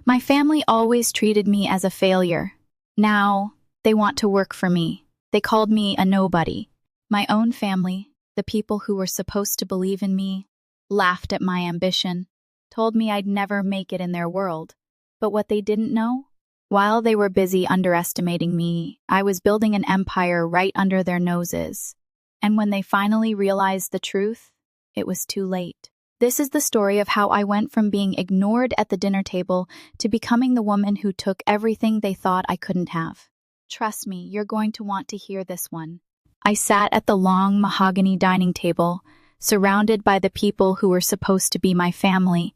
My family always treated me as a failure. Now, they want to work for me. They called me a nobody. My own family, the people who were supposed to believe in me, laughed at my ambition, told me I'd never make it in their world. But what they didn't know? While they were busy underestimating me, I was building an empire right under their noses. And when they finally realized the truth, it was too late. This is the story of how I went from being ignored at the dinner table to becoming the woman who took everything they thought I couldn't have. Trust me, you're going to want to hear this one. I sat at the long mahogany dining table, surrounded by the people who were supposed to be my family,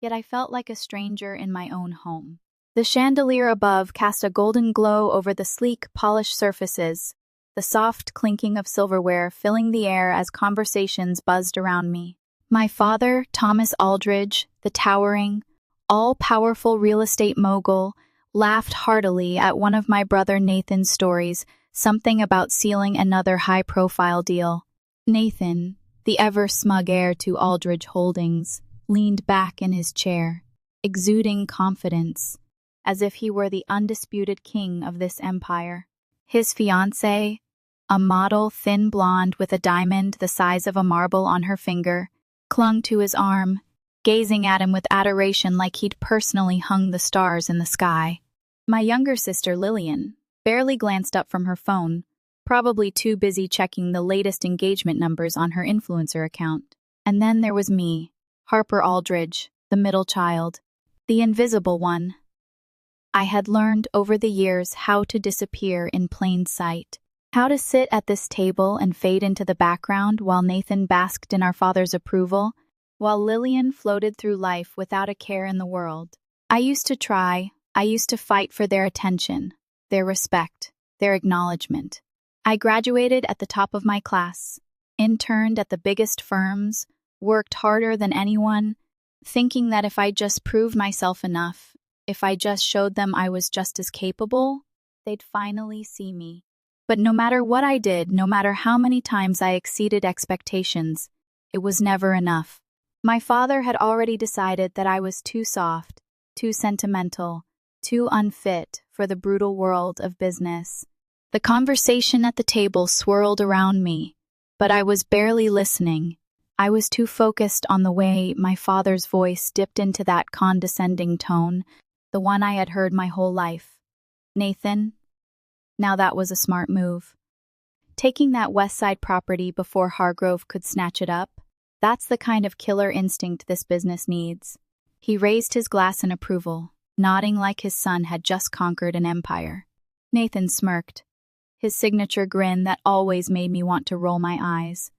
yet I felt like a stranger in my own home. The chandelier above cast a golden glow over the sleek, polished surfaces, the soft clinking of silverware filling the air as conversations buzzed around me. My father, Thomas Aldridge, the towering, all-powerful real estate mogul, laughed heartily at one of my brother Nathan's stories, something about sealing another high-profile deal. Nathan, the ever-smug heir to Aldridge Holdings, leaned back in his chair, exuding confidence, as if he were the undisputed king of this empire. His fiancée, a model thin blonde with a diamond the size of a marble on her finger, clung to his arm, gazing at him with adoration like he'd personally hung the stars in the sky. My younger sister, Lillian, barely glanced up from her phone, probably too busy checking the latest engagement numbers on her influencer account. And then there was me, Harper Aldridge, the middle child, the invisible one. I had learned over the years how to disappear in plain sight, how to sit at this table and fade into the background while Nathan basked in our father's approval, while Lillian floated through life without a care in the world. I used to fight for their attention, their respect, their acknowledgement. I graduated at the top of my class, interned at the biggest firms, worked harder than anyone, thinking that if I just proved myself enough, if I just showed them I was just as capable, they'd finally see me. But no matter what I did, no matter how many times I exceeded expectations, it was never enough. My father had already decided that I was too soft, too sentimental, too unfit for the brutal world of business. The conversation at the table swirled around me, but I was barely listening. I was too focused on the way my father's voice dipped into that condescending tone, the one I had heard my whole life. Nathan. Now that was a smart move. Taking that West Side property before Hargrove could snatch it up, that's the kind of killer instinct this business needs. He raised his glass in approval, nodding like his son had just conquered an empire. Nathan smirked, his signature grin that always made me want to roll my eyes.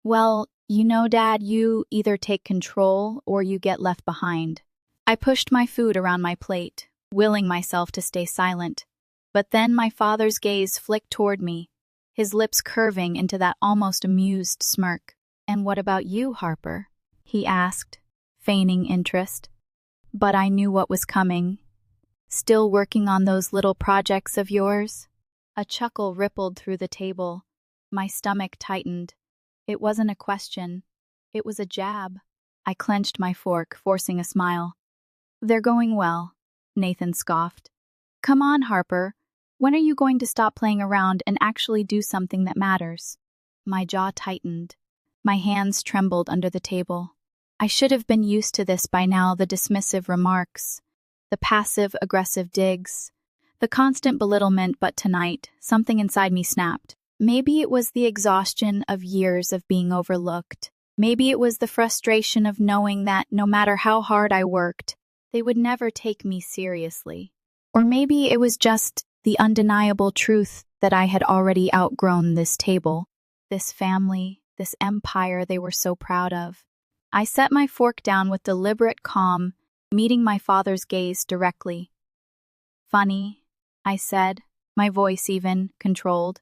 Well, you know, Dad, you either take control or you get left behind. I pushed my food around my plate, willing myself to stay silent. But then my father's gaze flicked toward me, his lips curving into that almost amused smirk. "And what about you, Harper?" he asked, feigning interest. But I knew what was coming. "Still working on those little projects of yours?" A chuckle rippled through the table. My stomach tightened. It wasn't a question. It was a jab. I clenched my fork, forcing a smile. "They're going well," Nathan scoffed. "Come on, Harper. When are you going to stop playing around and actually do something that matters?" My jaw tightened. My hands trembled under the table. I should have been used to this by now, the dismissive remarks, the passive-aggressive digs, the constant belittlement, but tonight, something inside me snapped. Maybe it was the exhaustion of years of being overlooked. Maybe it was the frustration of knowing that no matter how hard I worked, they would never take me seriously. Or maybe it was just the undeniable truth that I had already outgrown this table, this family, this empire they were so proud of. I set my fork down with deliberate calm, meeting my father's gaze directly. "Funny," I said, my voice even controlled.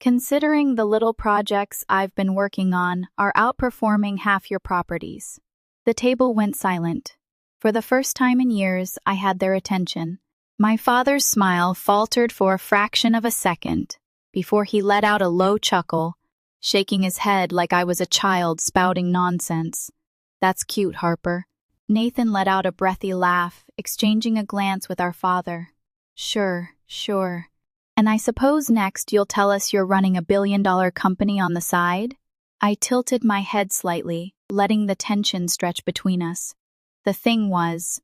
"Considering the little projects I've been working on are outperforming half your properties." The table went silent. For the first time in years, I had their attention. My father's smile faltered for a fraction of a second before he let out a low chuckle, shaking his head like I was a child spouting nonsense. "That's cute, Harper. Nathan let out a breathy laugh, exchanging a glance with our father. Sure, sure. And I suppose next you'll tell us you're running a billion-dollar company on the side? I tilted my head slightly, letting the tension stretch between us. The thing was,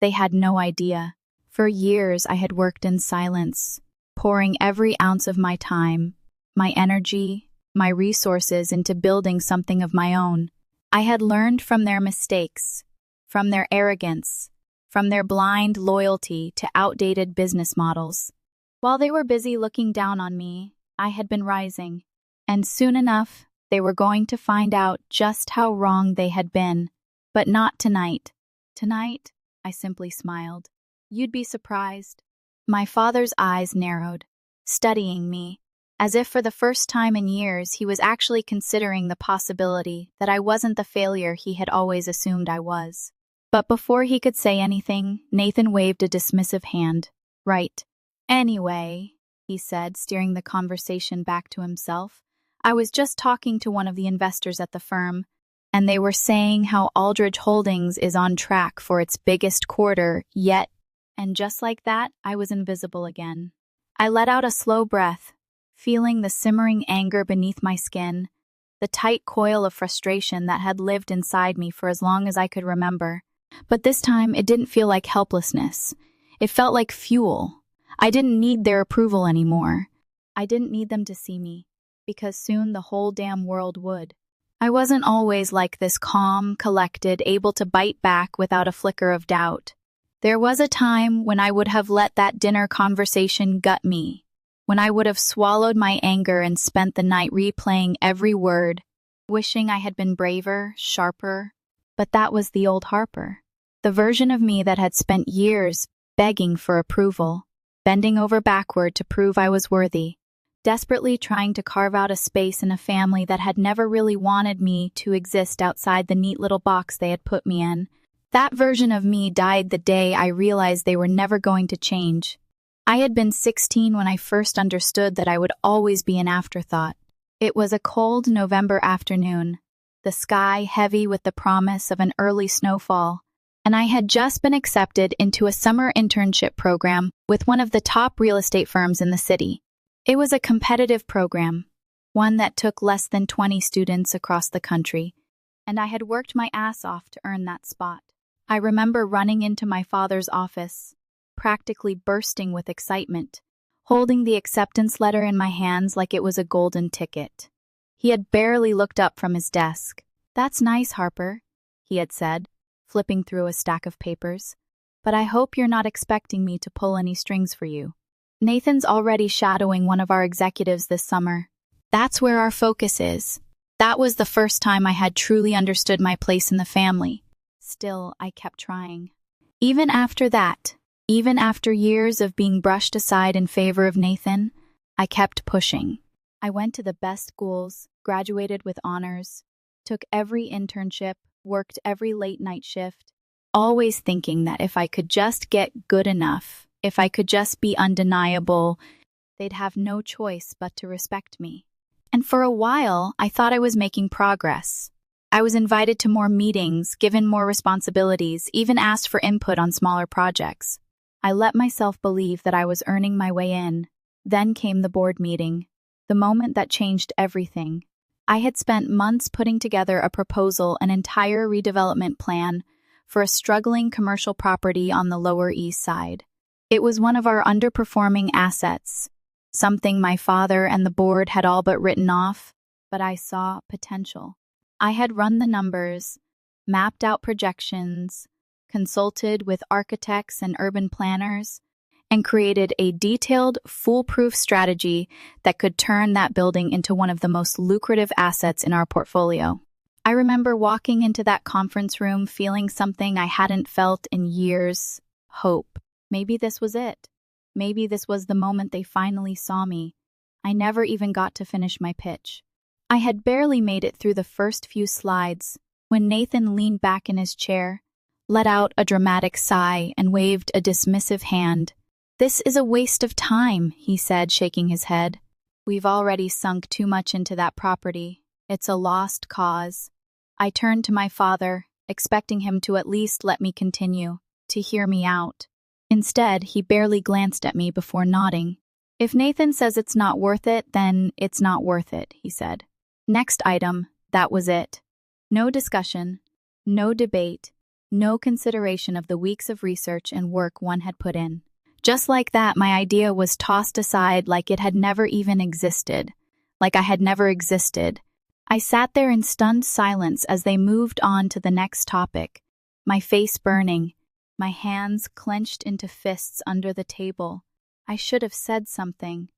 they had no idea. For years I had worked in silence, pouring every ounce of my time, my energy, my resources into building something of my own. I had learned from their mistakes, from their arrogance, from their blind loyalty to outdated business models. While they were busy looking down on me, I had been rising, and soon enough, they were going to find out just how wrong they had been. But not tonight. Tonight, I simply smiled. You'd be surprised. My father's eyes narrowed, studying me, as if for the first time in years he was actually considering the possibility that I wasn't the failure he had always assumed I was. But before he could say anything, Nathan waved a dismissive hand. Right. Anyway, he said, steering the conversation back to himself, I was just talking to one of the investors at the firm, and they were saying how Aldridge Holdings is on track for its biggest quarter yet. And just like that, I was invisible again. I let out a slow breath, feeling the simmering anger beneath my skin, the tight coil of frustration that had lived inside me for as long as I could remember. But this time, it didn't feel like helplessness. It felt like fuel. I didn't need their approval anymore. I didn't need them to see me, because soon the whole damn world would. I wasn't always like this, calm, collected, able to bite back without a flicker of doubt. There was a time when I would have let that dinner conversation gut me, when I would have swallowed my anger and spent the night replaying every word, wishing I had been braver, sharper. But that was the old Harper, the version of me that had spent years begging for approval, bending over backward to prove I was worthy, desperately trying to carve out a space in a family that had never really wanted me to exist outside the neat little box they had put me in. That version of me died the day I realized they were never going to change. I had been 16 when I first understood that I would always be an afterthought. It was a cold November afternoon, the sky heavy with the promise of an early snowfall, and I had just been accepted into a summer internship program with one of the top real estate firms in the city. It was a competitive program, one that took less than 20 students across the country, and I had worked my ass off to earn that spot. I remember running into my father's office, practically bursting with excitement, holding the acceptance letter in my hands like it was a golden ticket. He had barely looked up from his desk. "That's nice, Harper," he had said, flipping through a stack of papers. "But I hope you're not expecting me to pull any strings for you. Nathan's already shadowing one of our executives this summer. That's where our focus is." That was the first time I had truly understood my place in the family. Still, I kept trying. Even after that, even after years of being brushed aside in favor of Nathan, I kept pushing. I went to the best schools, graduated with honors, took every internship, worked every late-night shift, always thinking that if I could just get good enough, if I could just be undeniable, they'd have no choice but to respect me. And for a while, I thought I was making progress. I was invited to more meetings, given more responsibilities, even asked for input on smaller projects. I let myself believe that I was earning my way in. Then came the board meeting, the moment that changed everything. I had spent months putting together a proposal, an entire redevelopment plan for a struggling commercial property on the Lower East Side. It was one of our underperforming assets, something my father and the board had all but written off, but I saw potential. I had run the numbers, mapped out projections, consulted with architects and urban planners, and created a detailed, foolproof strategy that could turn that building into one of the most lucrative assets in our portfolio. I remember walking into that conference room feeling something I hadn't felt in years: hope. Maybe this was it. Maybe this was the moment they finally saw me. I never even got to finish my pitch. I had barely made it through the first few slides when Nathan leaned back in his chair, let out a dramatic sigh, and waved a dismissive hand. "This is a waste of time," he said, shaking his head. "We've already sunk too much into that property. It's a lost cause." I turned to my father, expecting him to at least let me continue, to hear me out. Instead, he barely glanced at me before nodding. "If Nathan says it's not worth it, then it's not worth it," he said. Next item, that was it. No discussion, no debate, no consideration of the weeks of research and work one had put in. Just like that, my idea was tossed aside like it had never even existed, like I had never existed. I sat there in stunned silence as they moved on to the next topic, my face burning, my hands clenched into fists under the table. I should have said something.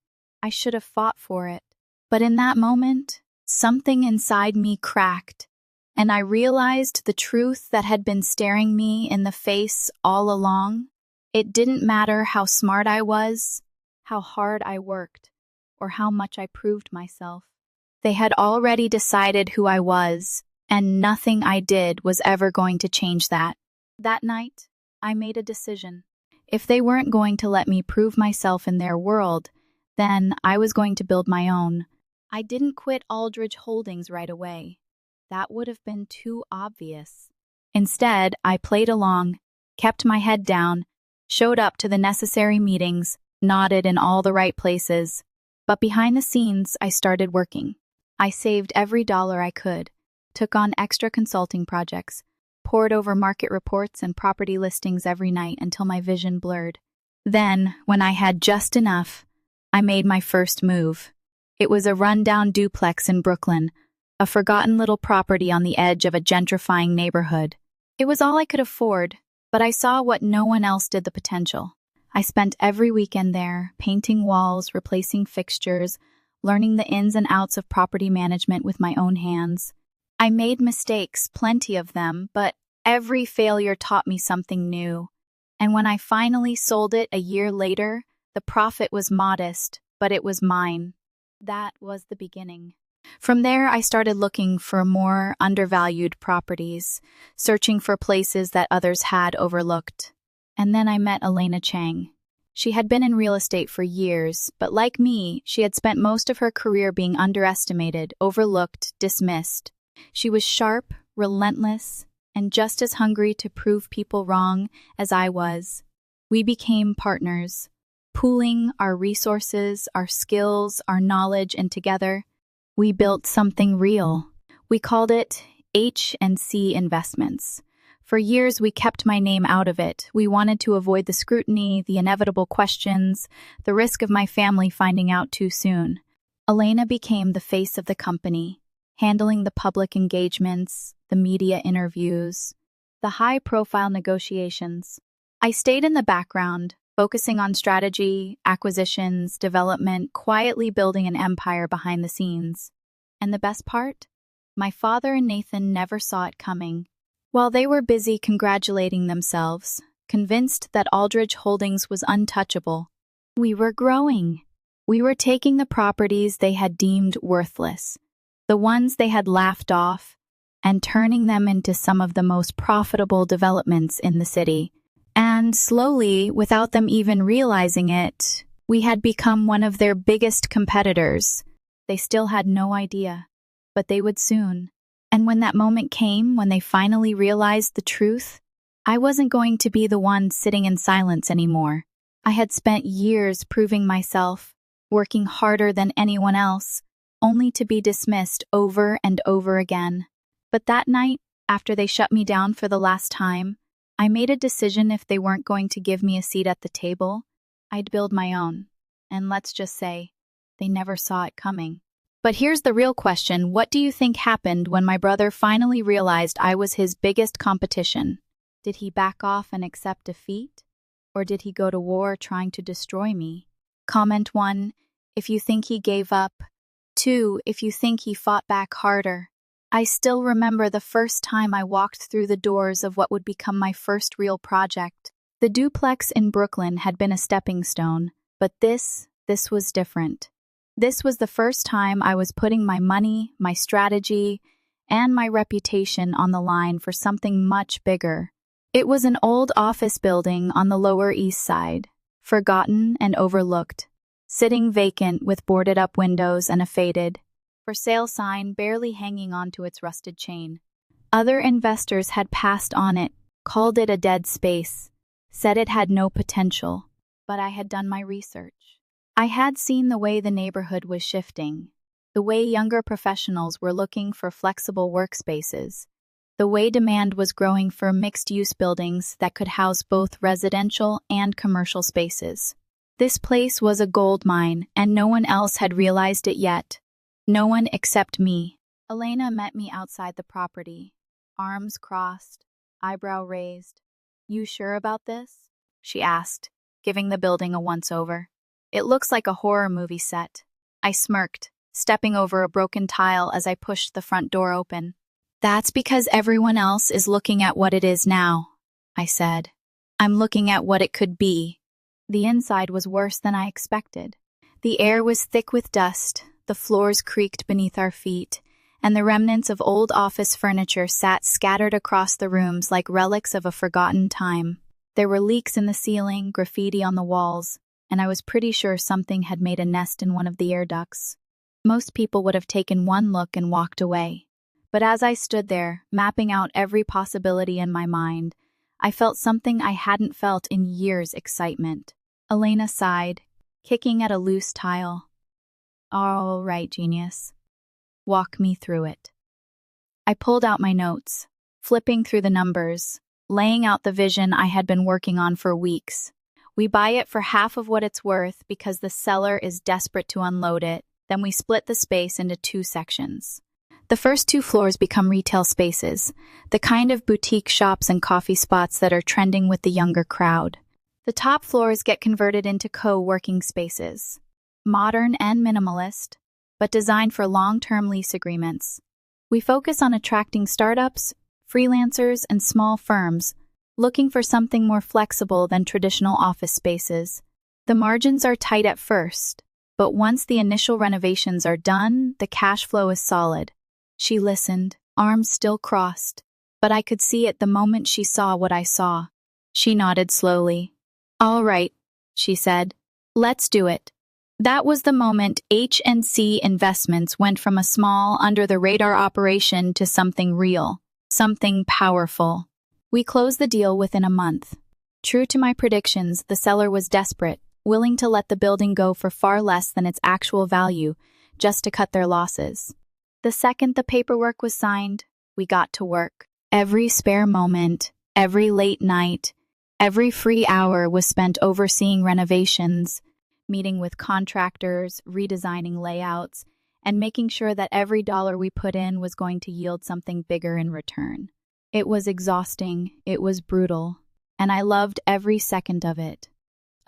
I should have fought for it. But in that moment, something inside me cracked, and I realized the truth that had been staring me in the face all along. It didn't matter how smart I was, how hard I worked, or how much I proved myself. They had already decided who I was, and nothing I did was ever going to change that. That night, I made a decision. If they weren't going to let me prove myself in their world, then I was going to build my own. I didn't quit Aldridge Holdings right away. That would have been too obvious. Instead, I played along, kept my head down, showed up to the necessary meetings, nodded in all the right places. But behind the scenes, I started working. I saved every dollar I could, took on extra consulting projects, pored over market reports and property listings every night until my vision blurred. Then, when I had just enough, I made my first move. It was a rundown duplex in Brooklyn, a forgotten little property on the edge of a gentrifying neighborhood. It was all I could afford, but I saw what no one else did: the potential. I spent every weekend there, painting walls, replacing fixtures, learning the ins and outs of property management with my own hands. I made mistakes, plenty of them, but every failure taught me something new. And when I finally sold it a year later, the profit was modest, but it was mine. That was the beginning. From there, I started looking for more undervalued properties, searching for places that others had overlooked. And then I met Elena Chang. She had been in real estate for years, but like me, she had spent most of her career being underestimated, overlooked, dismissed. She was sharp, relentless, and just as hungry to prove people wrong as I was. We became partners, pooling our resources, our skills, our knowledge, and together, we built something real. We called it H&C Investments. For years, we kept my name out of it. We wanted to avoid the scrutiny, the inevitable questions, the risk of my family finding out too soon. Elena became the face of the company, handling the public engagements, the media interviews, the high-profile negotiations. I stayed in the background, focusing on strategy, acquisitions, development, quietly building an empire behind the scenes. And the best part? My father and Nathan never saw it coming. While they were busy congratulating themselves, convinced that Aldridge Holdings was untouchable, we were growing. We were taking the properties they had deemed worthless, the ones they had laughed off, and turning them into some of the most profitable developments in the city. And slowly, without them even realizing it, we had become one of their biggest competitors. They still had no idea, but they would soon. And when that moment came, when they finally realized the truth, I wasn't going to be the one sitting in silence anymore. I had spent years proving myself, working harder than anyone else, only to be dismissed over and over again. But that night, after they shut me down for the last time, I made a decision: if they weren't going to give me a seat at the table, I'd build my own. And let's just say, they never saw it coming. But here's the real question: what do you think happened when my brother finally realized I was his biggest competition? Did he back off and accept defeat? Or did he go to war trying to destroy me? Comment 1, if you think he gave up. 2, if you think he fought back harder. I still remember the first time I walked through the doors of what would become my first real project. The duplex in Brooklyn had been a stepping stone, but this was different. This was the first time I was putting my money, my strategy, and my reputation on the line for something much bigger. It was an old office building on the Lower East Side, forgotten and overlooked, sitting vacant with boarded-up windows and a faded, for sale sign barely hanging onto its rusted chain. Other investors had passed on it, called it a dead space, said it had no potential, but I had done my research. I had seen the way the neighborhood was shifting, the way younger professionals were looking for flexible workspaces, the way demand was growing for mixed-use buildings that could house both residential and commercial spaces. This place was a gold mine, and no one else had realized it yet. No one except me. Elena met me outside the property, arms crossed, eyebrow raised. "You sure about this?" she asked, giving the building a once-over. "It looks like a horror movie set." I smirked, stepping over a broken tile as I pushed the front door open. "That's because everyone else is looking at what it is now," I said. "I'm looking at what it could be." The inside was worse than I expected. The air was thick with dust, the floors creaked beneath our feet, and the remnants of old office furniture sat scattered across the rooms like relics of a forgotten time. There were leaks in the ceiling, graffiti on the walls, and I was pretty sure something had made a nest in one of the air ducts. Most people would have taken one look and walked away. But as I stood there, mapping out every possibility in my mind, I felt something I hadn't felt in years: excitement. Elena sighed, kicking at a loose tile. "All right, genius. Walk me through it." I pulled out my notes, flipping through the numbers, laying out the vision I had been working on for weeks. We buy it for half of what it's worth because the seller is desperate to unload it. Then we split the space into 2 sections. The first 2 floors become retail spaces, the kind of boutique shops and coffee spots that are trending with the younger crowd. The top floors get converted into co-working spaces, modern and minimalist, but designed for long-term lease agreements. We focus on attracting startups, freelancers, and small firms looking for something more flexible than traditional office spaces. The margins are tight at first, but once the initial renovations are done, the cash flow is solid. She listened, arms still crossed, but I could see it the moment she saw what I saw. She nodded slowly. "All right," she said. "Let's do it." That was the moment H&C Investments went from a small, under-the-radar operation to something real, something powerful. We closed the deal within a month. True to my predictions, the seller was desperate, willing to let the building go for far less than its actual value, just to cut their losses. The second the paperwork was signed, we got to work. Every spare moment, every late night, every free hour was spent overseeing renovations, meeting with contractors, redesigning layouts, and making sure that every dollar we put in was going to yield something bigger in return. It was exhausting, it was brutal, and I loved every second of it.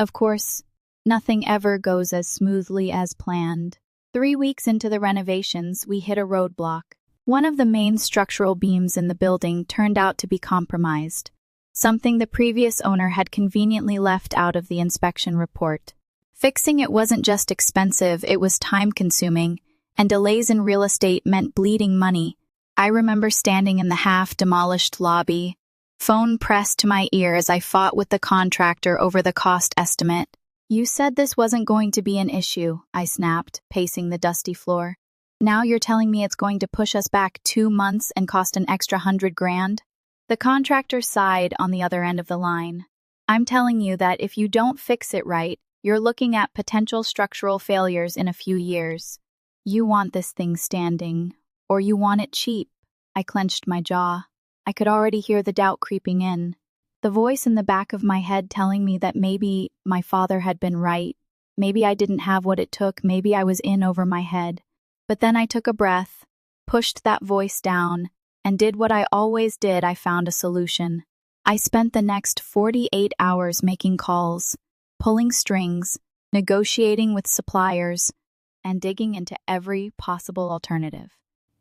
Of course, nothing ever goes as smoothly as planned. 3 weeks into the renovations, we hit a roadblock. One of the main structural beams in the building turned out to be compromised, something the previous owner had conveniently left out of the inspection report. Fixing it wasn't just expensive, it was time-consuming, and delays in real estate meant bleeding money. I remember standing in the half-demolished lobby, phone pressed to my ear as I fought with the contractor over the cost estimate. "You said this wasn't going to be an issue," I snapped, pacing the dusty floor. "Now you're telling me it's going to push us back 2 months and cost an extra $100,000? The contractor sighed on the other end of the line. "I'm telling you that if you don't fix it right, you're looking at potential structural failures in a few years. You want this thing standing, or you want it cheap." I clenched my jaw. I could already hear the doubt creeping in. The voice in the back of my head telling me that maybe my father had been right. Maybe I didn't have what it took, maybe I was in over my head. But then I took a breath, pushed that voice down, and did what I always did. I found a solution. I spent the next 48 hours making calls, pulling strings, negotiating with suppliers, and digging into every possible alternative.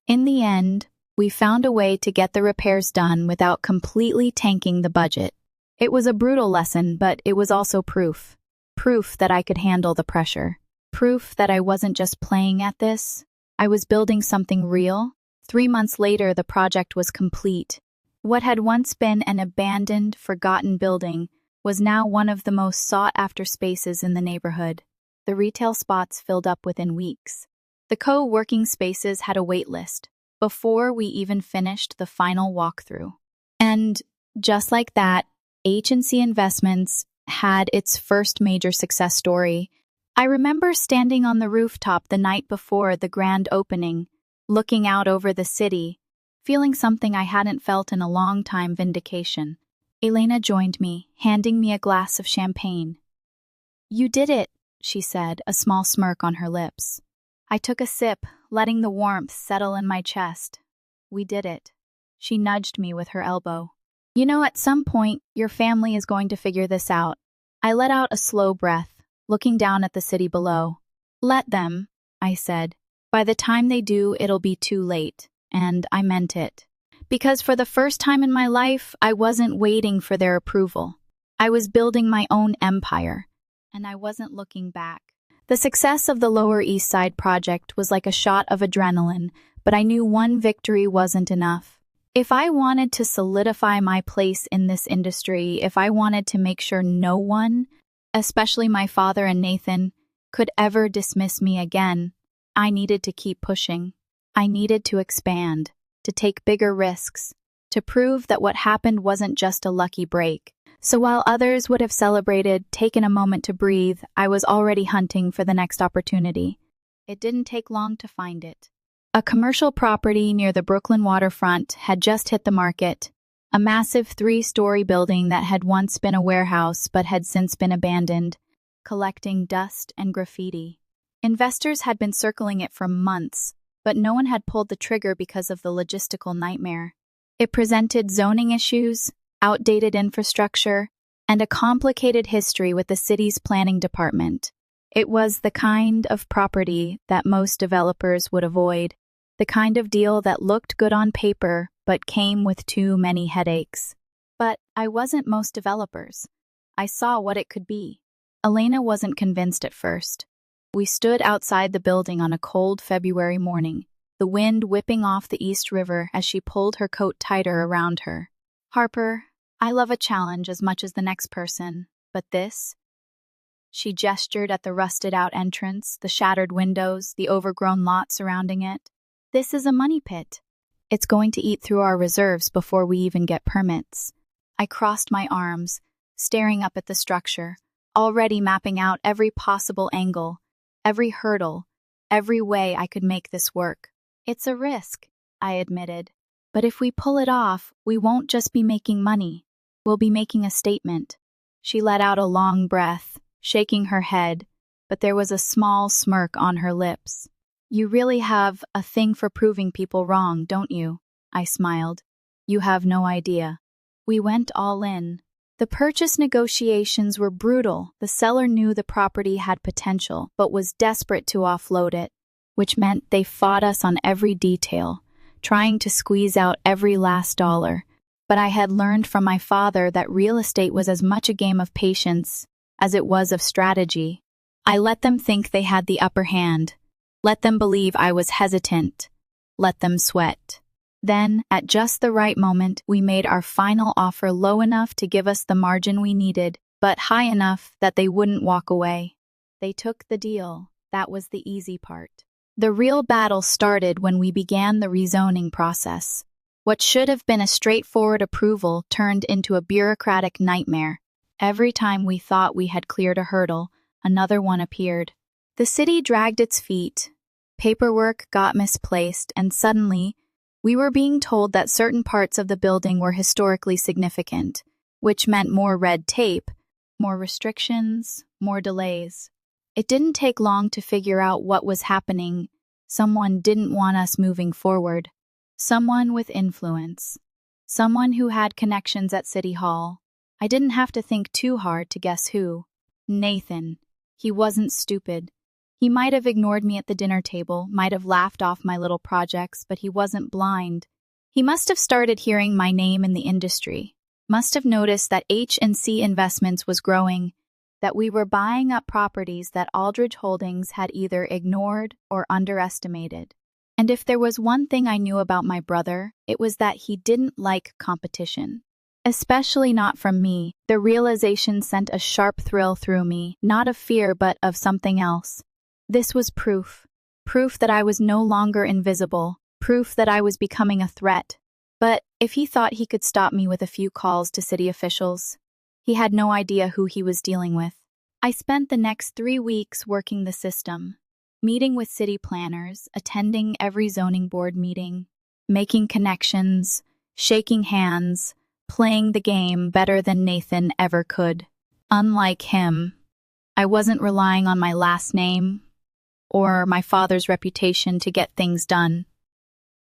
In the end, we found a way to get the repairs done without completely tanking the budget. It was a brutal lesson, but it was also proof. Proof that I could handle the pressure. Proof that I wasn't just playing at this. I was building something real. 3 months later, the project was complete. What had once been an abandoned, forgotten building was now one of the most sought-after spaces in the neighborhood. The retail spots filled up within weeks. The co-working spaces had a wait list. before we even finished the final walkthrough. And just like that, H&C Investments had its first major success story. I remember standing on the rooftop the night before the grand opening, looking out over the city, feeling something I hadn't felt in a long time: vindication. Elena joined me, handing me a glass of champagne. "You did it," she said, a small smirk on her lips. I took a sip, letting the warmth settle in my chest. "We did it." She nudged me with her elbow. "You know, at some point, your family is going to figure this out." I let out a slow breath, looking down at the city below. "Let them," I said. "By the time they do, it'll be too late." And I meant it. Because for the first time in my life, I wasn't waiting for their approval. I was building my own empire, and I wasn't looking back. The success of the Lower East Side project was like a shot of adrenaline, but I knew one victory wasn't enough. If I wanted to solidify my place in this industry, if I wanted to make sure no one, especially my father and Nathan, could ever dismiss me again, I needed to keep pushing. I needed to expand, to take bigger risks, to prove that what happened wasn't just a lucky break. So while others would have celebrated, taken a moment to breathe, I was already hunting for the next opportunity. It didn't take long to find it. A commercial property near the Brooklyn waterfront had just hit the market, a massive 3-story building that had once been a warehouse but had since been abandoned, collecting dust and graffiti. Investors had been circling it for months, but no one had pulled the trigger because of the logistical nightmare. It presented zoning issues, outdated infrastructure, and a complicated history with the city's planning department. It was the kind of property that most developers would avoid, the kind of deal that looked good on paper but came with too many headaches. But I wasn't most developers. I saw what it could be. Elena wasn't convinced at first. We stood outside the building on a cold February morning, the wind whipping off the East River as she pulled her coat tighter around her. "Harper, I love a challenge as much as the next person, but this?" She gestured at the rusted-out entrance, the shattered windows, the overgrown lot surrounding it. "This is a money pit. It's going to eat through our reserves before we even get permits." I crossed my arms, staring up at the structure, already mapping out every possible angle, every hurdle, every way I could make this work. "It's a risk," I admitted. "But if we pull it off, we won't just be making money. We'll be making a statement." She let out a long breath, shaking her head, but there was a small smirk on her lips. "You really have a thing for proving people wrong, don't you?" I smiled. "You have no idea." We went all in. The purchase negotiations were brutal. The seller knew the property had potential, but was desperate to offload it, which meant they fought us on every detail, trying to squeeze out every last dollar. But I had learned from my father that real estate was as much a game of patience as it was of strategy. I let them think they had the upper hand, let them believe I was hesitant, let them sweat. Then, at just the right moment, we made our final offer low enough to give us the margin we needed, but high enough that they wouldn't walk away. They took the deal. That was the easy part. The real battle started when we began the rezoning process. What should have been a straightforward approval turned into a bureaucratic nightmare. Every time we thought we had cleared a hurdle, another one appeared. The city dragged its feet. Paperwork got misplaced, and suddenly, we were being told that certain parts of the building were historically significant, which meant more red tape, more restrictions, more delays. It didn't take long to figure out what was happening. Someone didn't want us moving forward. Someone with influence. Someone who had connections at City Hall. I didn't have to think too hard to guess who. Nathan. He wasn't stupid. He might have ignored me at the dinner table, might have laughed off my little projects, but he wasn't blind. He must have started hearing my name in the industry, must have noticed that H&C Investments was growing, that we were buying up properties that Aldridge Holdings had either ignored or underestimated. And if there was one thing I knew about my brother, it was that he didn't like competition. Especially not from me. The realization sent a sharp thrill through me, not of fear but of something else. This was proof. Proof that I was no longer invisible, proof that I was becoming a threat. But if he thought he could stop me with a few calls to city officials, he had no idea who he was dealing with. I spent the next 3 weeks working the system, meeting with city planners, attending every zoning board meeting, making connections, shaking hands, playing the game better than Nathan ever could. Unlike him, I wasn't relying on my last name or my father's reputation to get things done.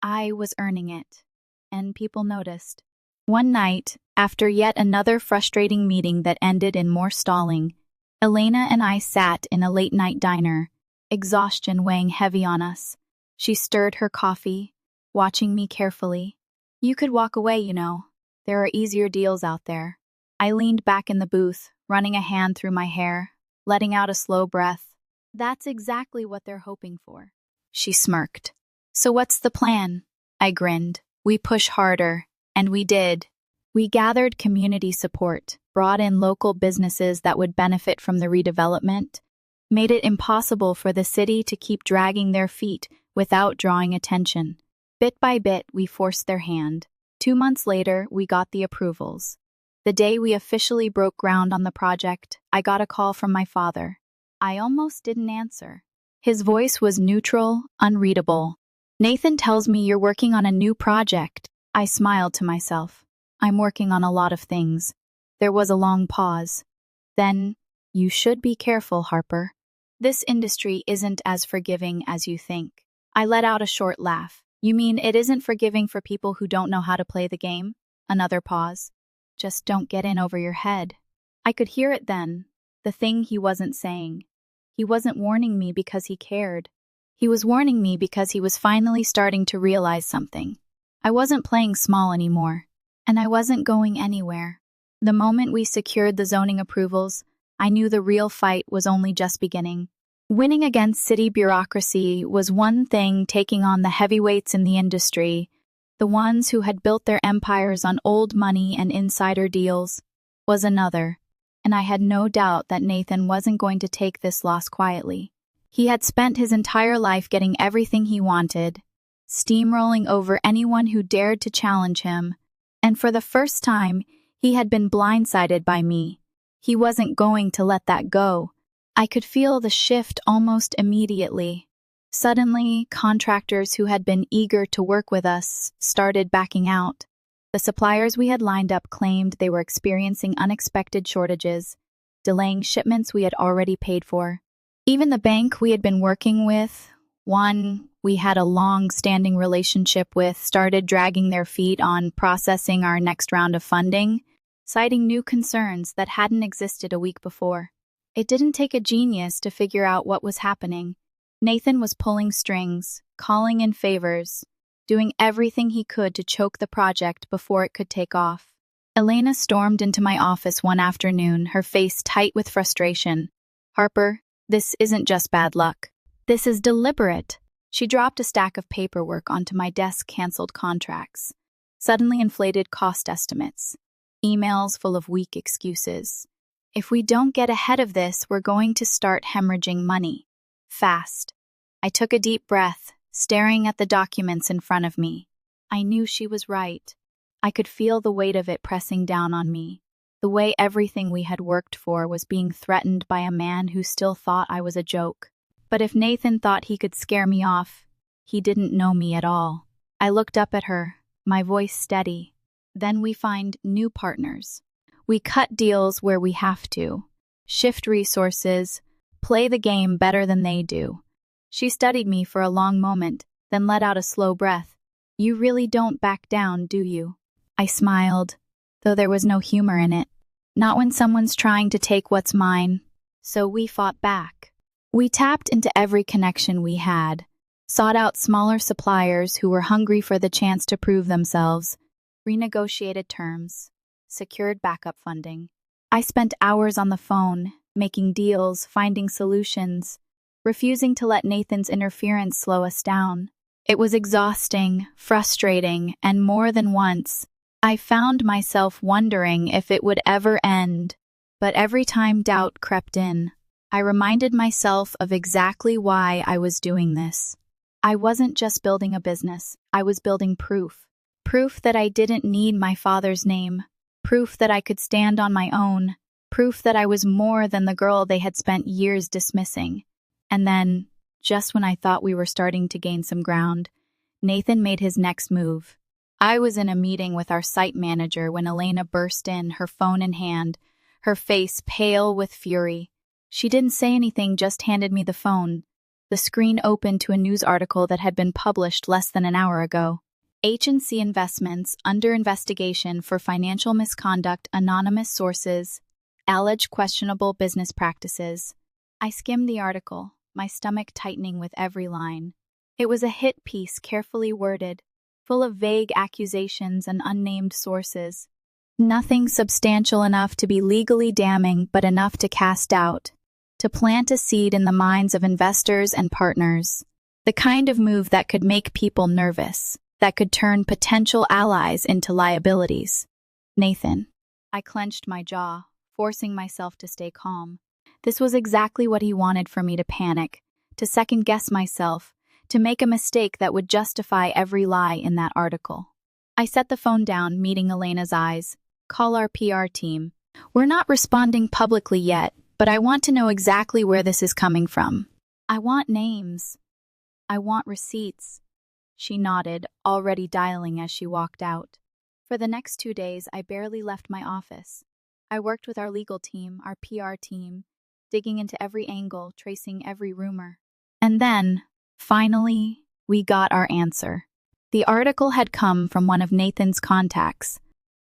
I was earning it, and people noticed. One night, after yet another frustrating meeting that ended in more stalling, Elena and I sat in a late-night diner, exhaustion weighing heavy on us. She stirred her coffee, watching me carefully. "You could walk away, you know. There are easier deals out there." I leaned back in the booth, running a hand through my hair, letting out a slow breath. "That's exactly what they're hoping for." She smirked. "So what's the plan?" I grinned. "We push harder." And we did. We gathered community support, brought in local businesses that would benefit from the redevelopment, made it impossible for the city to keep dragging their feet without drawing attention. Bit by bit, we forced their hand. 2 months later, we got the approvals. The day we officially broke ground on the project, I got a call from my father. I almost didn't answer. His voice was neutral, unreadable. "Nathan tells me you're working on a new project." I smiled to myself. "I'm working on a lot of things." There was a long pause. Then, "You should be careful, Harper. This industry isn't as forgiving as you think." I let out a short laugh. "You mean it isn't forgiving for people who don't know how to play the game?" Another pause. "Just don't get in over your head." I could hear it then, the thing he wasn't saying. He wasn't warning me because he cared. He was warning me because he was finally starting to realize something. I wasn't playing small anymore, and I wasn't going anywhere. The moment we secured the zoning approvals, I knew the real fight was only just beginning. Winning against city bureaucracy was one thing, taking on the heavyweights in the industry, the ones who had built their empires on old money and insider deals, was another, and I had no doubt that Nathan wasn't going to take this loss quietly. He had spent his entire life getting everything he wanted, steamrolling over anyone who dared to challenge him, and for the first time, he had been blindsided by me. He wasn't going to let that go. I could feel the shift almost immediately. Suddenly, contractors who had been eager to work with us started backing out. The suppliers we had lined up claimed they were experiencing unexpected shortages, delaying shipments we had already paid for. Even the bank we had been working with, one we had a long-standing relationship with, started dragging their feet on processing our next round of funding, citing new concerns that hadn't existed a week before. It didn't take a genius to figure out what was happening. Nathan was pulling strings, calling in favors, doing everything he could to choke the project before it could take off. Elena stormed into my office one afternoon, her face tight with frustration. "Harper, this isn't just bad luck. This is deliberate." She dropped a stack of paperwork onto my desk, canceled contracts, suddenly inflated cost estimates, emails full of weak excuses. "If we don't get ahead of this, we're going to start hemorrhaging money. Fast." I took a deep breath, staring at the documents in front of me. I knew she was right. I could feel the weight of it pressing down on me, the way everything we had worked for was being threatened by a man who still thought I was a joke. But if Nathan thought he could scare me off, he didn't know me at all. I looked up at her, my voice steady. "Then we find new partners. We cut deals where we have to, shift resources, play the game better than they do." She studied me for a long moment, then let out a slow breath. "You really don't back down, do you?" I smiled, though there was no humor in it. "Not when someone's trying to take what's mine." So we fought back. We tapped into every connection we had, sought out smaller suppliers who were hungry for the chance to prove themselves, renegotiated terms, secured backup funding. I spent hours on the phone, making deals, finding solutions, refusing to let Nathan's interference slow us down. It was exhausting, frustrating, and more than once, I found myself wondering if it would ever end. But every time doubt crept in, I reminded myself of exactly why I was doing this. I wasn't just building a business, I was building proof. Proof that I didn't need my father's name. Proof that I could stand on my own. Proof that I was more than the girl they had spent years dismissing. And then, just when I thought we were starting to gain some ground, Nathan made his next move. I was in a meeting with our site manager when Elena burst in, her phone in hand, her face pale with fury. She didn't say anything, just handed me the phone. The screen opened to a news article that had been published less than an hour ago. H&C Investments under investigation for financial misconduct, anonymous sources, alleged questionable business practices. I skimmed the article, my stomach tightening with every line. It was a hit piece, carefully worded, full of vague accusations and unnamed sources. Nothing substantial enough to be legally damning, but enough to cast doubt, to plant a seed in the minds of investors and partners. The kind of move that could make people nervous, that could turn potential allies into liabilities. Nathan. I clenched my jaw, forcing myself to stay calm. This was exactly what he wanted for me, to panic, to second-guess myself, to make a mistake that would justify every lie in that article. I set the phone down, meeting Elena's eyes. Call our PR team. We're not responding publicly yet, but I want to know exactly where this is coming from. I want names. I want receipts. She nodded, already dialing as she walked out. For the next 2 days, I barely left my office. I worked with our legal team, our PR team, digging into every angle, tracing every rumor. And then, finally, we got our answer. The article had come from one of Nathan's contacts,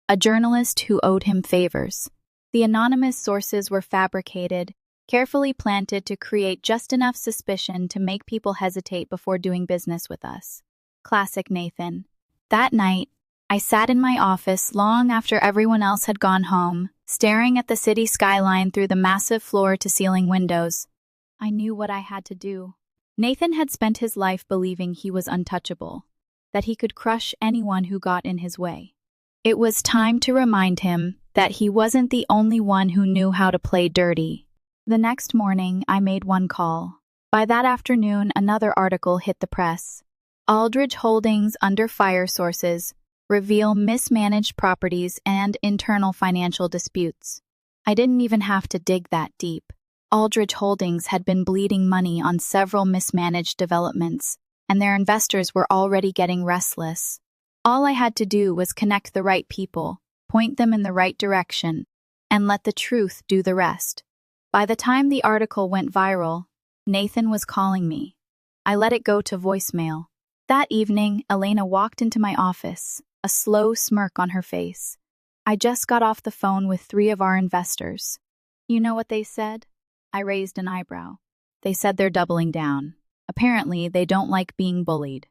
a journalist who owed him favors. The anonymous sources were fabricated, carefully planted to create just enough suspicion to make people hesitate before doing business with us. Classic Nathan. That night, I sat in my office long after everyone else had gone home, staring at the city skyline through the massive floor-to-ceiling windows. I knew what I had to do. Nathan had spent his life believing he was untouchable, that he could crush anyone who got in his way. It was time to remind him that he wasn't the only one who knew how to play dirty. The next morning, I made one call. By that afternoon, another article hit the press. Aldridge Holdings under fire, sources reveal mismanaged properties and internal financial disputes. I didn't even have to dig that deep. Aldridge Holdings had been bleeding money on several mismanaged developments, and their investors were already getting restless. All I had to do was connect the right people, point them in the right direction, and let the truth do the rest. By the time the article went viral, Nathan was calling me. I let it go to voicemail. That evening, Elena walked into my office, a slow smirk on her face. I just got off the phone with 3 of our investors. You know what they said? I raised an eyebrow. They said they're doubling down. Apparently, they don't like being bullied.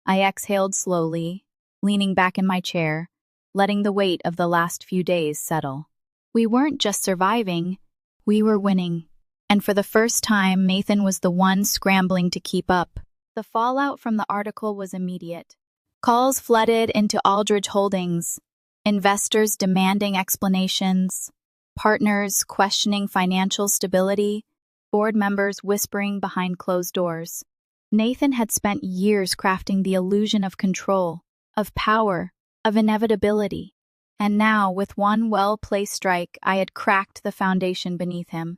I exhaled slowly, leaning back in my chair, letting the weight of the last few days settle. We weren't just surviving, we were winning. And for the first time, Nathan was the one scrambling to keep up. The fallout from the article was immediate. Calls flooded into Aldridge Holdings, investors demanding explanations, partners questioning financial stability, board members whispering behind closed doors. Nathan had spent years crafting the illusion of control, of power, of inevitability. And now, with one well-placed strike, I had cracked the foundation beneath him.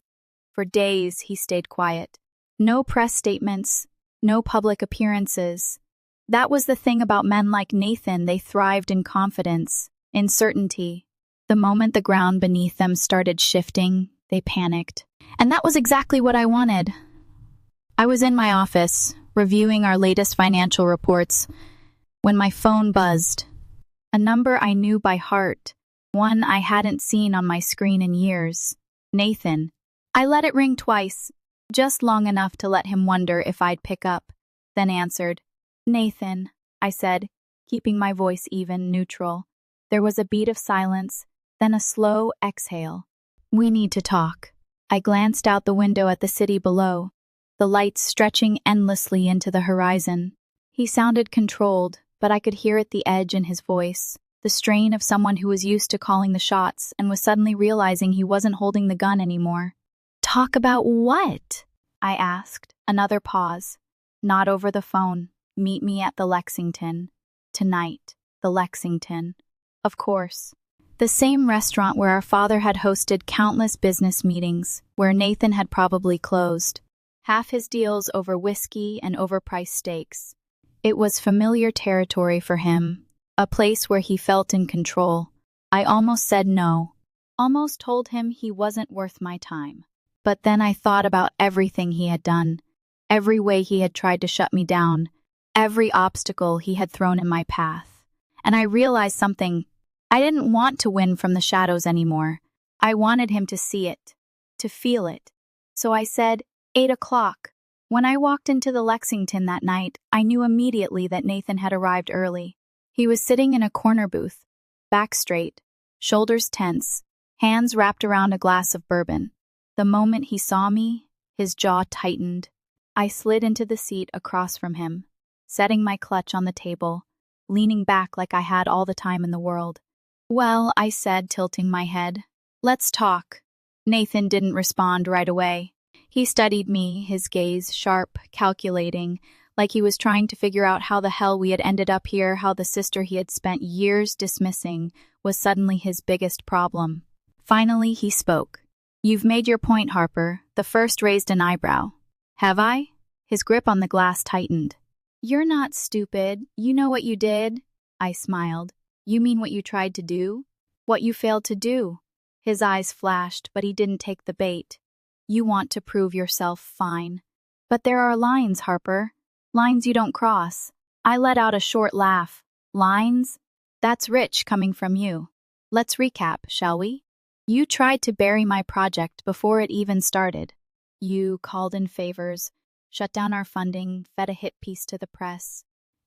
For days, he stayed quiet. No press statements, no public appearances. That was the thing about men like Nathan, they thrived in confidence, in certainty. The moment the ground beneath them started shifting, they panicked. And that was exactly what I wanted. I was in my office, reviewing our latest financial reports, when my phone buzzed. A number I knew by heart, one I hadn't seen on my screen in years. Nathan. I let it ring twice, just long enough to let him wonder if I'd pick up, then answered. Nathan, I said, keeping my voice even, neutral. There was a beat of silence, then a slow exhale. We need to talk. I glanced out the window at the city below, the lights stretching endlessly into the horizon. He sounded controlled, but I could hear at the edge in his voice, the strain of someone who was used to calling the shots and was suddenly realizing he wasn't holding the gun anymore. Talk about what? I asked. Another pause. Not over the phone. Meet me at the Lexington. Tonight, the Lexington. Of course. The same restaurant where our father had hosted countless business meetings, where Nathan had probably closed half his deals over whiskey and overpriced steaks. It was familiar territory for him, a place where he felt in control. I almost said no, almost told him he wasn't worth my time. But then I thought about everything he had done, every way he had tried to shut me down, every obstacle he had thrown in my path. And I realized something. I didn't want to win from the shadows anymore. I wanted him to see it, to feel it. So I said, 8 o'clock. When I walked into the Lexington that night, I knew immediately that Nathan had arrived early. He was sitting in a corner booth, back straight, shoulders tense, hands wrapped around a glass of bourbon. The moment he saw me, his jaw tightened. I slid into the seat across from him, setting my clutch on the table, leaning back like I had all the time in the world. "Well," I said, tilting my head. "Let's talk." Nathan didn't respond right away. He studied me, his gaze sharp, calculating, like he was trying to figure out how the hell we had ended up here, how the sister he had spent years dismissing was suddenly his biggest problem. Finally, he spoke. "You've made your point, Harper." The first raised an eyebrow. "Have I?" His grip on the glass tightened. "You're not stupid. You know what you did." I smiled. "You mean what you tried to do? What you failed to do?" His eyes flashed, but he didn't take the bait. "You want to prove yourself, fine. But there are lines, Harper. Lines you don't cross." I let out a short laugh. "Lines? That's rich coming from you. Let's recap, shall we? You tried to bury my project before it even started. You called in favors, shut down our funding, fed a hit piece to the press.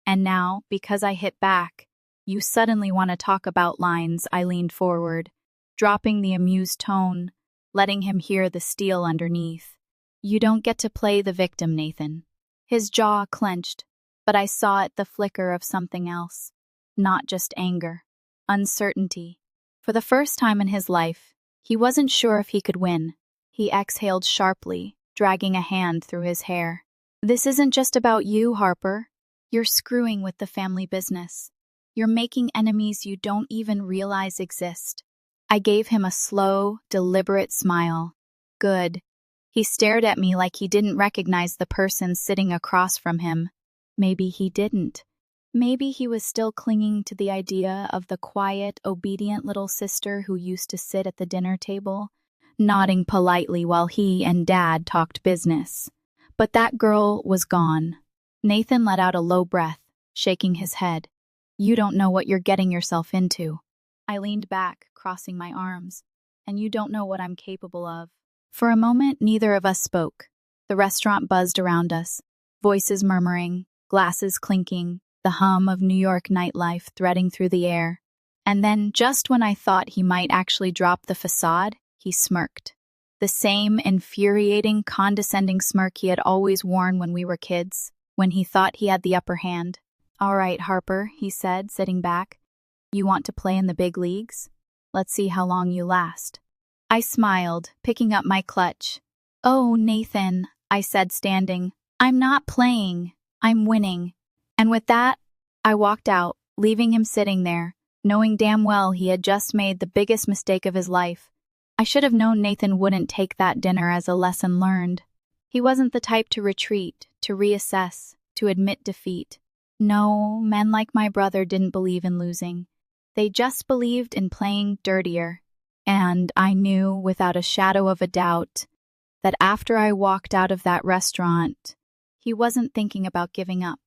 And now, because I hit back, you suddenly want to talk about lines." I leaned forward, dropping the amused tone, letting him hear the steel underneath. "You don't get to play the victim, Nathan." His jaw clenched, but I saw it the flicker of something else. Not just anger. Uncertainty. For the first time in his life, he wasn't sure if he could win. He exhaled sharply, dragging a hand through his hair. "This isn't just about you, Harper. You're screwing with the family business. You're making enemies you don't even realize exist." I gave him a slow, deliberate smile. "Good." He stared at me like he didn't recognize the person sitting across from him. Maybe he didn't. Maybe he was still clinging to the idea of the quiet, obedient little sister who used to sit at the dinner table, nodding politely while he and Dad talked business. But that girl was gone. Nathan let out a low breath, shaking his head. "You don't know what you're getting yourself into." I leaned back, crossing my arms. "And you don't know what I'm capable of." For a moment, neither of us spoke. The restaurant buzzed around us, voices murmuring, glasses clinking, the hum of New York nightlife threading through the air. And then, just when I thought he might actually drop the facade, he smirked. The same infuriating, condescending smirk he had always worn when we were kids, when he thought he had the upper hand. "All right, Harper," he said, sitting back. "You want to play in the big leagues? Let's see how long you last." I smiled, picking up my clutch. "Oh, Nathan," I said, standing. "I'm not playing. I'm winning." And with that, I walked out, leaving him sitting there, knowing damn well he had just made the biggest mistake of his life. I should have known Nathan wouldn't take that dinner as a lesson learned. He wasn't the type to retreat, to reassess, to admit defeat. No, men like my brother didn't believe in losing. They just believed in playing dirtier. And I knew, without a shadow of a doubt, that after I walked out of that restaurant, he wasn't thinking about giving up.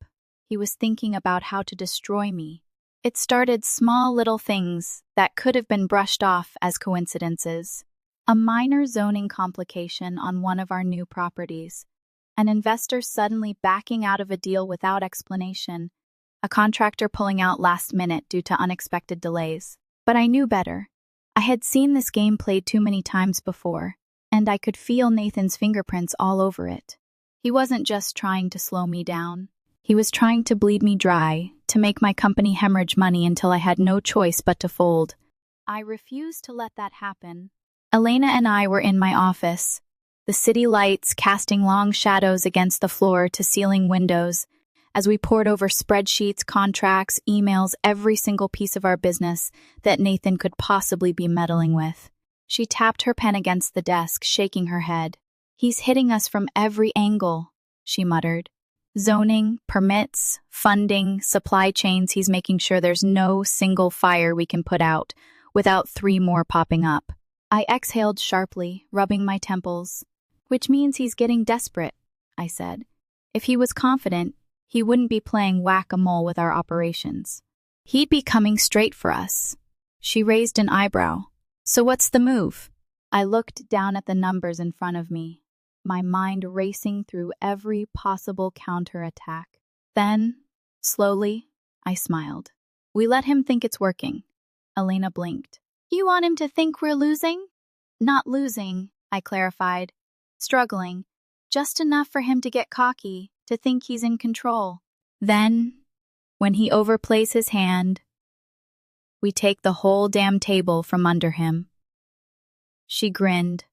He was thinking about how to destroy me. It started small little things that could have been brushed off as coincidences. A minor zoning complication on one of our new properties. An investor suddenly backing out of a deal without explanation. A contractor pulling out last minute due to unexpected delays. But I knew better. I had seen this game played too many times before, and I could feel Nathan's fingerprints all over it. He wasn't just trying to slow me down. He was trying to bleed me dry, to make my company hemorrhage money until I had no choice but to fold. I refused to let that happen. Elena and I were in my office, the city lights casting long shadows against the floor to ceiling windows, as we pored over spreadsheets, contracts, emails, every single piece of our business that Nathan could possibly be meddling with. She tapped her pen against the desk, shaking her head. "He's hitting us from every angle," she muttered. "Zoning, permits, funding, supply chains, he's making sure there's no single fire we can put out without 3 more popping up." I exhaled sharply, rubbing my temples. "Which means he's getting desperate," I said. "If he was confident, he wouldn't be playing whack-a-mole with our operations. He'd be coming straight for us." She raised an eyebrow. "So what's the move?" I looked down at the numbers in front of me, my mind racing through every possible counterattack. Then, slowly, I smiled. "We let him think it's working." Elena blinked. "You want him to think we're losing?" "Not losing," I clarified. "Struggling. Just enough for him to get cocky, to think he's in control. Then, when he overplays his hand, we take the whole damn table from under him." She grinned.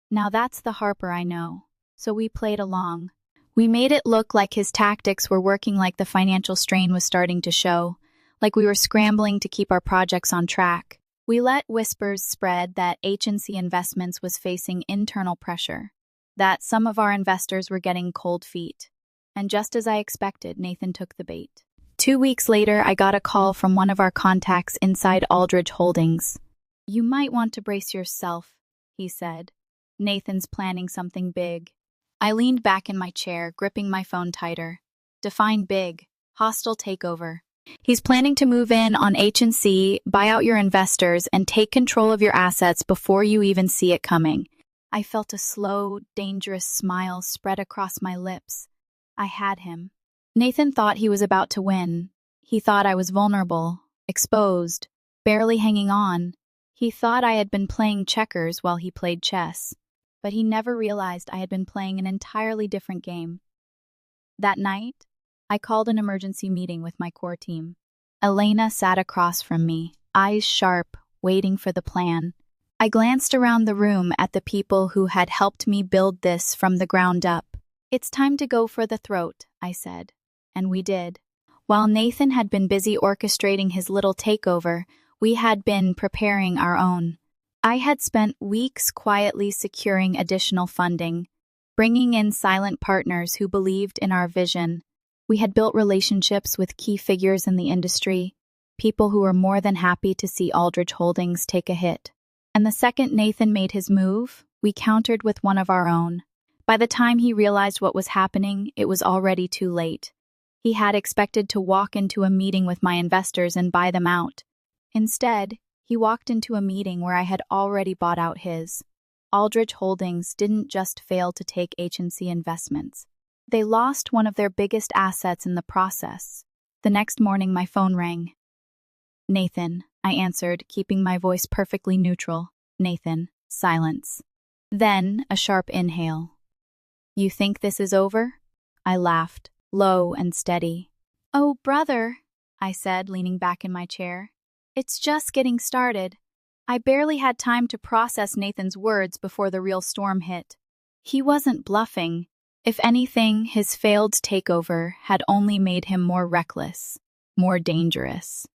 "Now that's the Harper I know." So we played along. We made it look like his tactics were working, like the financial strain was starting to show, like we were scrambling to keep our projects on track. We let whispers spread that H&C Investments was facing internal pressure, that some of our investors were getting cold feet. And just as I expected, Nathan took the bait. 2 weeks later, I got a call from one of our contacts inside Aldridge Holdings. "You might want to brace yourself," he said. "Nathan's planning something big." I leaned back in my chair, gripping my phone tighter. Define big. Hostile takeover. "He's planning to move in on H&C, buy out your investors, and take control of your assets before you even see it coming." I felt a slow, dangerous smile spread across my lips. I had him. Nathan thought he was about to win. He thought I was vulnerable, exposed, barely hanging on. He thought I had been playing checkers while he played chess. But he never realized I had been playing an entirely different game. That night, I called an emergency meeting with my core team. Elena sat across from me, eyes sharp, waiting for the plan. I glanced around the room at the people who had helped me build this from the ground up. "It's time to go for the throat," I said. And we did. While Nathan had been busy orchestrating his little takeover, we had been preparing our own. I had spent weeks quietly securing additional funding, bringing in silent partners who believed in our vision. We had built relationships with key figures in the industry, people who were more than happy to see Aldridge Holdings take a hit. And the second Nathan made his move, we countered with one of our own. By the time he realized what was happening, it was already too late. He had expected to walk into a meeting with my investors and buy them out. Instead, he walked into a meeting where I had already bought out his. Aldridge Holdings didn't just fail to take H&C Investments. They lost one of their biggest assets in the process. The next morning, my phone rang. "Nathan," I answered, keeping my voice perfectly neutral. "Nathan." Silence. Then a sharp inhale. "You think this is over?" I laughed, low and steady. "Oh, brother," I said, leaning back in my chair. "It's just getting started." I barely had time to process Nathan's words before the real storm hit. He wasn't bluffing. If anything, his failed takeover had only made him more reckless, more dangerous.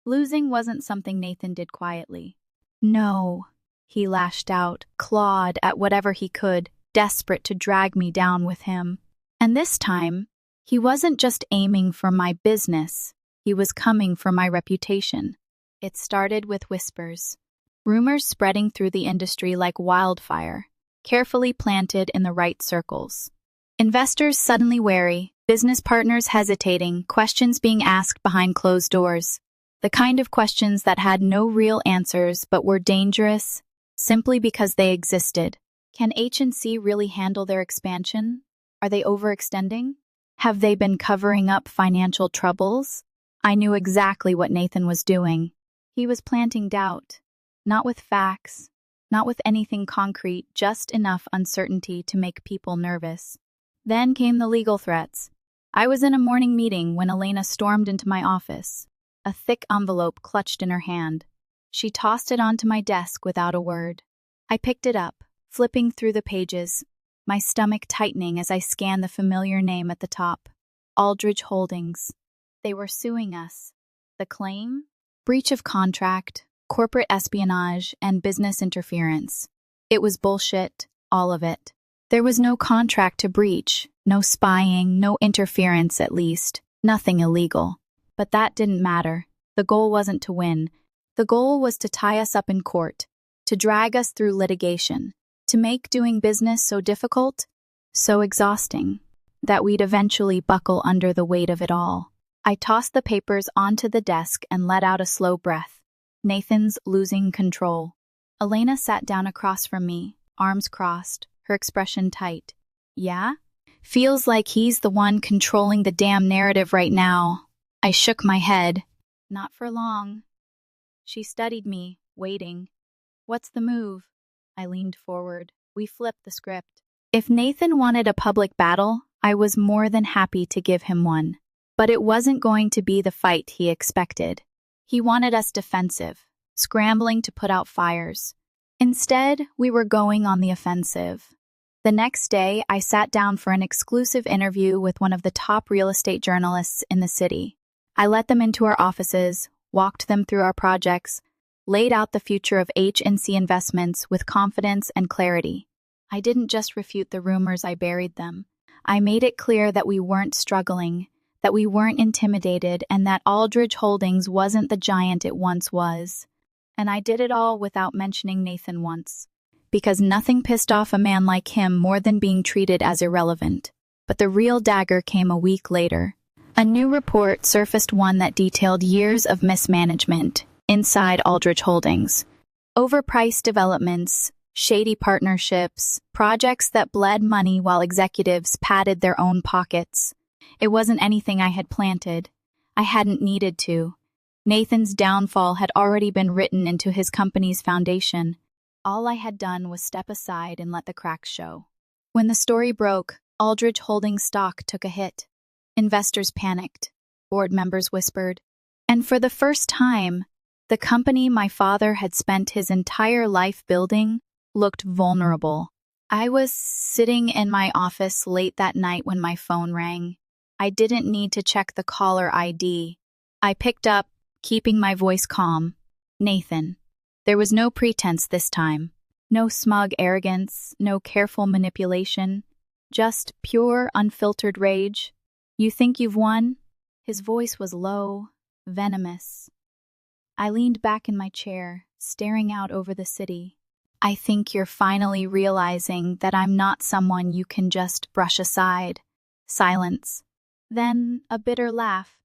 Losing wasn't something Nathan did quietly. "No," he lashed out, clawed at whatever he could, desperate to drag me down with him. And this time, he wasn't just aiming for my business, he was coming for my reputation. It started with whispers, rumors spreading through the industry like wildfire, carefully planted in the right circles. Investors suddenly wary, business partners hesitating, questions being asked behind closed doors. The kind of questions that had no real answers but were dangerous simply because they existed. Can H&C really handle their expansion? Are they overextending? Have they been covering up financial troubles? I knew exactly what Nathan was doing. He was planting doubt, not with facts, not with anything concrete, just enough uncertainty to make people nervous. Then came the legal threats. I was in a morning meeting when Elena stormed into my office, a thick envelope clutched in her hand. She tossed it onto my desk without a word. I picked it up, flipping through the pages, my stomach tightening as I scanned the familiar name at the top. Aldridge Holdings. They were suing us. The claim? Breach of contract, corporate espionage, and business interference. It was bullshit, all of it. There was no contract to breach, no spying, no interference at least, nothing illegal. But that didn't matter. The goal wasn't to win. The goal was to tie us up in court, to drag us through litigation, to make doing business so difficult, so exhausting, that we'd eventually buckle under the weight of it all. I tossed the papers onto the desk and let out a slow breath. Nathan's losing control. Elena sat down across from me, arms crossed, her expression tight. Yeah? Feels like he's the one controlling the damn narrative right now. I shook my head. Not for long. She studied me, waiting. What's the move? I leaned forward. We flipped the script. If Nathan wanted a public battle, I was more than happy to give him one. But it wasn't going to be the fight he expected. He wanted us defensive, scrambling to put out fires. Instead, we were going on the offensive. The next day, I sat down for an exclusive interview with one of the top real estate journalists in the city. I let them into our offices, walked them through our projects, laid out the future of H&C Investments with confidence and clarity. I didn't just refute the rumors, I buried them. I made it clear that we weren't struggling, that we weren't intimidated, and that Aldridge Holdings wasn't the giant it once was. And I did it all without mentioning Nathan once. Because nothing pissed off a man like him more than being treated as irrelevant. But the real dagger came a week later. A new report surfaced, one that detailed years of mismanagement inside Aldridge Holdings. Overpriced developments, shady partnerships, projects that bled money while executives padded their own pockets. It wasn't anything I had planted. I hadn't needed to. Nathan's downfall had already been written into his company's foundation. All I had done was step aside and let the cracks show. When the story broke, Aldridge Holdings stock took a hit. Investors panicked. Board members whispered. And for the first time, the company my father had spent his entire life building looked vulnerable. I was sitting in my office late that night when my phone rang. I didn't need to check the caller ID. I picked up, keeping my voice calm. Nathan. There was no pretense this time. No smug arrogance, no careful manipulation. Just pure, unfiltered rage. You think you've won? His voice was low, venomous. I leaned back in my chair, staring out over the city. I think you're finally realizing that I'm not someone you can just brush aside. Silence. Then a bitter laugh.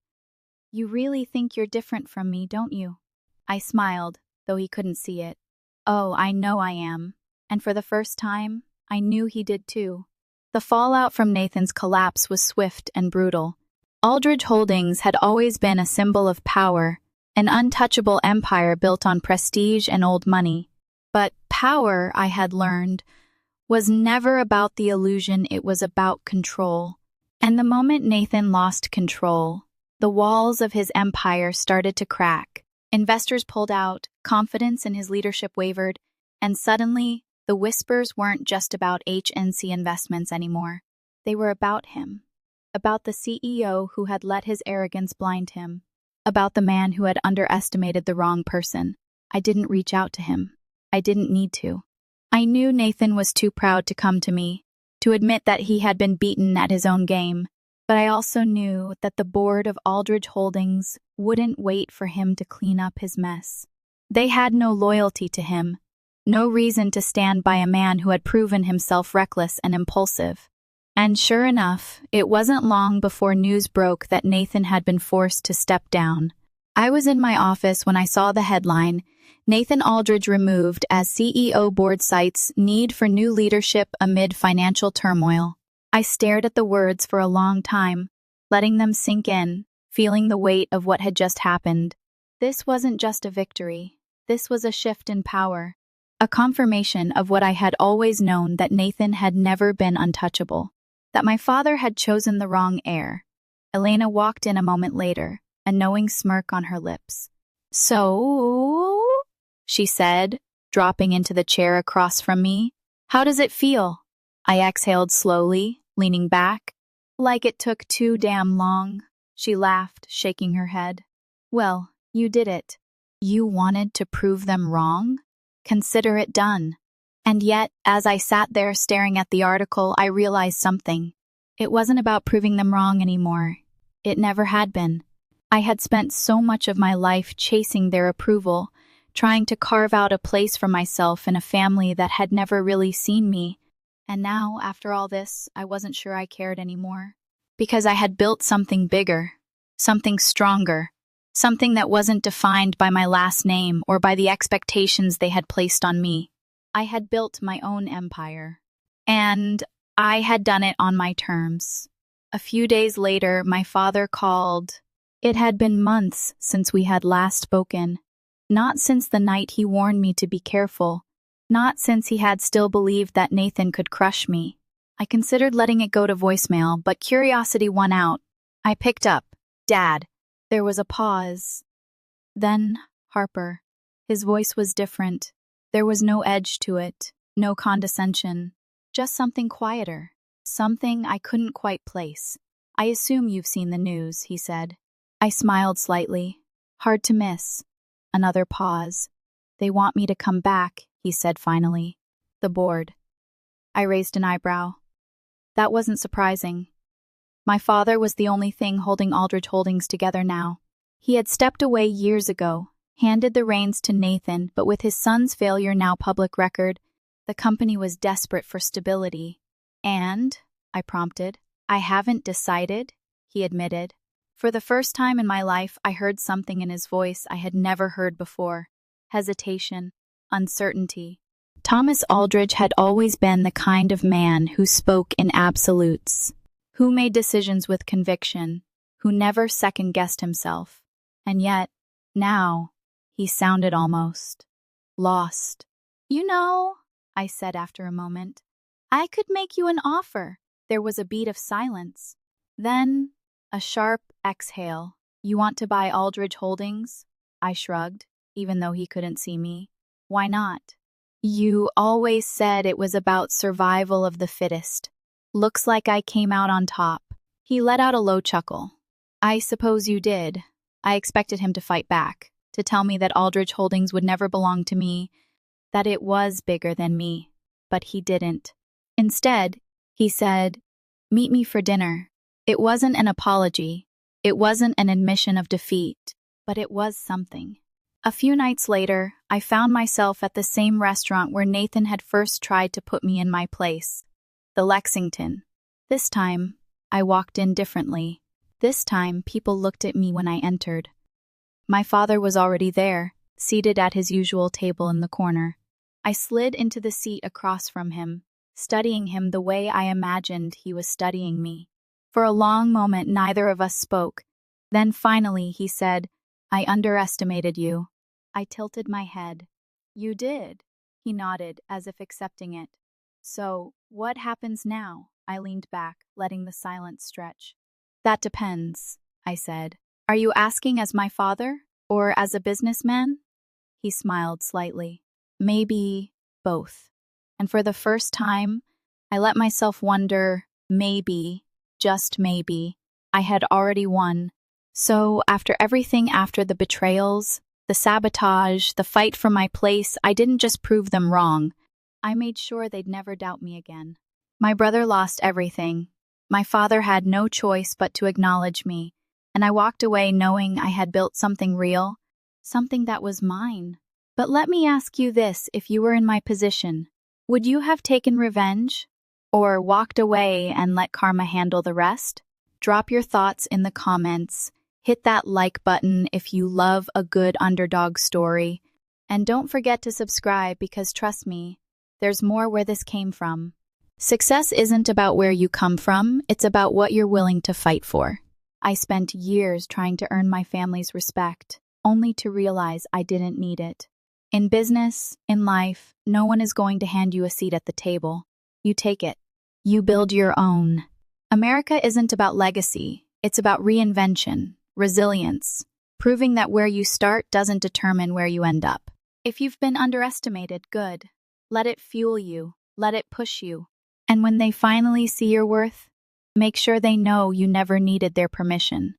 You really think you're different from me, don't you? I smiled, though he couldn't see it. Oh, I know I am. And for the first time, I knew he did too. The fallout from Nathan's collapse was swift and brutal. Aldridge Holdings had always been a symbol of power, an untouchable empire built on prestige and old money. But power, I had learned, was never about the illusion, it was about control. And the moment Nathan lost control, the walls of his empire started to crack. Investors pulled out, confidence in his leadership wavered, and suddenly, the whispers weren't just about H&C Investments anymore. They were about him. About the CEO who had let his arrogance blind him. About the man who had underestimated the wrong person. I didn't reach out to him. I didn't need to. I knew Nathan was too proud to come to me, to admit that he had been beaten at his own game. But I also knew that the board of Aldridge Holdings wouldn't wait for him to clean up his mess. They had no loyalty to him, no reason to stand by a man who had proven himself reckless and impulsive. And sure enough, it wasn't long before news broke that Nathan had been forced to step down. I was in my office when I saw the headline, Nathan Aldridge removed as CEO, board cites need for new leadership amid financial turmoil. I stared at the words for a long time, letting them sink in, feeling the weight of what had just happened. This wasn't just a victory. This was a shift in power. A confirmation of what I had always known, that Nathan had never been untouchable. That my father had chosen the wrong heir. Elena walked in a moment later, a knowing smirk on her lips. So, she said, dropping into the chair across from me. How does it feel? I exhaled slowly, leaning back. Like it took too damn long. She laughed, shaking her head. Well, you did it. You wanted to prove them wrong? Consider it done. And yet, as I sat there staring at the article, I realized something. It wasn't about proving them wrong anymore. It never had been. I had spent so much of my life chasing their approval, trying to carve out a place for myself in a family that had never really seen me. And now, after all this, I wasn't sure I cared anymore. Because I had built something bigger, something stronger, something that wasn't defined by my last name or by the expectations they had placed on me. I had built my own empire. And I had done it on my terms. A few days later, my father called. It had been months since we had last spoken. Not since the night he warned me to be careful. Not since he had still believed that Nathan could crush me. I considered letting it go to voicemail, but curiosity won out. I picked up. Dad. There was a pause. Then, Harper. His voice was different. There was no edge to it, no condescension. Just something quieter. Something I couldn't quite place. I assume you've seen the news, he said. I smiled slightly. Hard to miss. Another pause. They want me to come back, he said finally. The board. I raised an eyebrow. That wasn't surprising. My father was the only thing holding Aldrich Holdings together now. He had stepped away years ago, handed the reins to Nathan, but with his son's failure now public record, the company was desperate for stability. And, I prompted, I haven't decided, he admitted. For the first time in my life, I heard something in his voice I had never heard before. Hesitation, uncertainty. Thomas Aldrich had always been the kind of man who spoke in absolutes, who made decisions with conviction, who never second-guessed himself. And yet, now, he sounded almost lost. You know, I said after a moment, I could make you an offer. There was a beat of silence. Then, a sharp exhale. You want to buy Aldrich Holdings? I shrugged, even though he couldn't see me. Why not? You always said it was about survival of the fittest. Looks like I came out on top. He let out a low chuckle. I suppose you did. I expected him to fight back, to tell me that Aldrich Holdings would never belong to me, that it was bigger than me. But he didn't. Instead, he said, meet me for dinner. It wasn't an apology. It wasn't an admission of defeat, but it was something. A few nights later, I found myself at the same restaurant where Nathan had first tried to put me in my place, the Lexington. This time, I walked in differently. This time, people looked at me when I entered. My father was already there, seated at his usual table in the corner. I slid into the seat across from him, studying him the way I imagined he was studying me. For a long moment, neither of us spoke. Then finally, he said, I underestimated you. I tilted my head. You did? He nodded, as if accepting it. So, what happens now? I leaned back, letting the silence stretch. That depends, I said. Are you asking as my father, or as a businessman? He smiled slightly. Maybe both. And for the first time, I let myself wonder, maybe, just maybe, I had already won. So, after everything, after the betrayals, the sabotage, the fight for my place, I didn't just prove them wrong. I made sure they'd never doubt me again. My brother lost everything. My father had no choice but to acknowledge me, and I walked away knowing I had built something real, something that was mine. But let me ask you this, if you were in my position, would you have taken revenge? Or walked away and let karma handle the rest? Drop your thoughts in the comments. Hit that like button if you love a good underdog story. And don't forget to subscribe because trust me, there's more where this came from. Success isn't about where you come from, it's about what you're willing to fight for. I spent years trying to earn my family's respect, only to realize I didn't need it. In business, in life, no one is going to hand you a seat at the table. You take it. You build your own. America isn't about legacy, it's about reinvention. Resilience, proving that where you start doesn't determine where you end up. If you've been underestimated, good. Let it fuel you, let it push you. And when they finally see your worth, Make sure they know you never needed their permission.